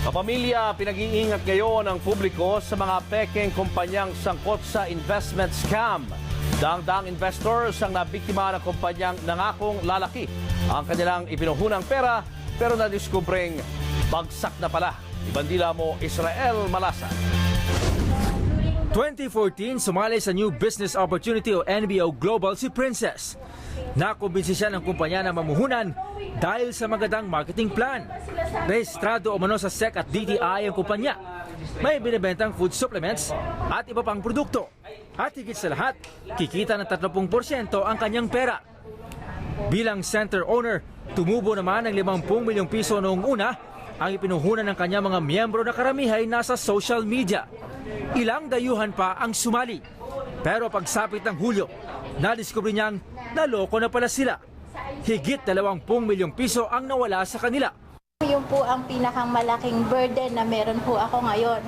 Kapamilya, pinag-iingat ngayon ang publiko sa mga pekeng kumpanyang sangkot sa investment scam. Daang-daang investors ang nabiktima ng kumpanyang nangakong lalaki ang kanilang ibinuhunang pera pero nadiskubreng bagsak na pala. Ibandila mo, Israel Malasa. 2014, sumali sa New Business Opportunity o NBO Global si Princess. Nakumbinsi siya ng kumpanya na mamuhunan dahil sa magandang marketing plan. Rehistrado umano sa SEC at DTI ang kumpanya. May binibentang food supplements at iba pang produkto. At higit sa lahat, kikita ng 30% ang kanyang pera. Bilang center owner, tumubo naman ng 50 milyong piso noong una ang ipinuhunan ng kanyang mga miyembro na karamihay nasa social media. Ilang dayuhan pa ang sumali. Pero pagsapit ng Hulyo, nadiskubre niyang naloko na pala sila. Higit 20 milyong piso ang nawala sa kanila. Yun po ang pinakamalaking burden na meron po ako ngayon.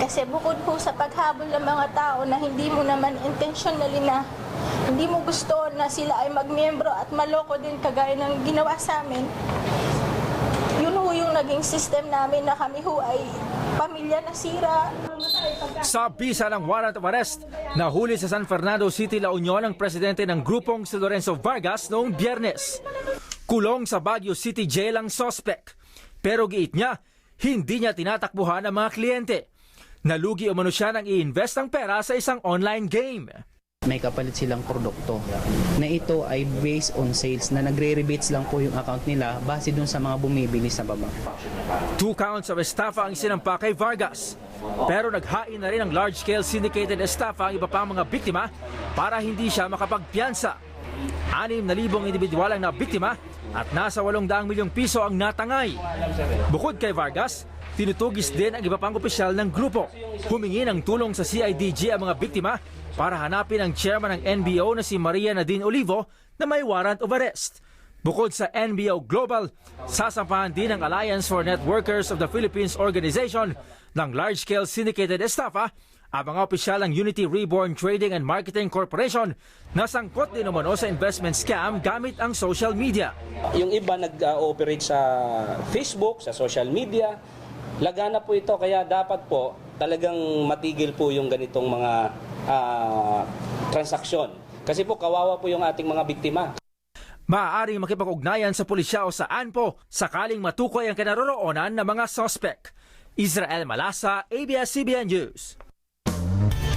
Kasi bukod po sa paghabol ng mga tao na hindi mo naman intentionally na hindi mo gusto na sila ay magmiyembro at maloko din kagaya ng ginawa sa amin, yun ho yung naging system namin na kami ho ay pamilya na sira. Sa bisa ng warrant of arrest, nahuli sa San Fernando City, La Union ang presidente ng grupong si Lorenzo Vargas noong Biyernes. Kulong sa Baguio City Jail ang suspect. Pero giit niya, hindi niya tinatakbuhan ang mga kliyente. Nalugi umano siya nang i-invest ang pera sa isang online game. May kapalit silang produkto na ito ay based on sales na nagre-rebates lang po yung account nila base dun sa mga bumibili sa baba. 2 counts of estafa ang isinampa kay Vargas. Pero naghain na rin ang large-scale syndicated estafa ang iba pang mga biktima para hindi siya makapagpiyansa. 6,000 individual ang nabiktima at nasa 800 milyong piso ang natangay. Bukod kay Vargas, tinutugis din ang iba pang opisyal ng grupo. Humingi ng tulong sa CIDG ang mga biktima para hanapin ang chairman ng NBO na si Maria Nadine Olivo na may warrant of arrest. Bukod sa NBO Global, sasampahan din ng Alliance for Networkers of the Philippines Organization ng large-scale syndicated estafa ang mga opisyal ng Unity Reborn Trading and Marketing Corporation na sangkot din umano sa investment scam gamit ang social media. Yung iba nag-ooperate sa Facebook, sa social media. Lagana po ito, kaya dapat po talagang matigil po yung ganitong mga transaksyon. Kasi po kawawa po yung ating mga biktima. Maaaring makipag-ugnayan sa pulisya o sa ANPO sakaling matukoy ang kinaroroonan ng mga suspect. Israel Malasa, ABS-CBN News.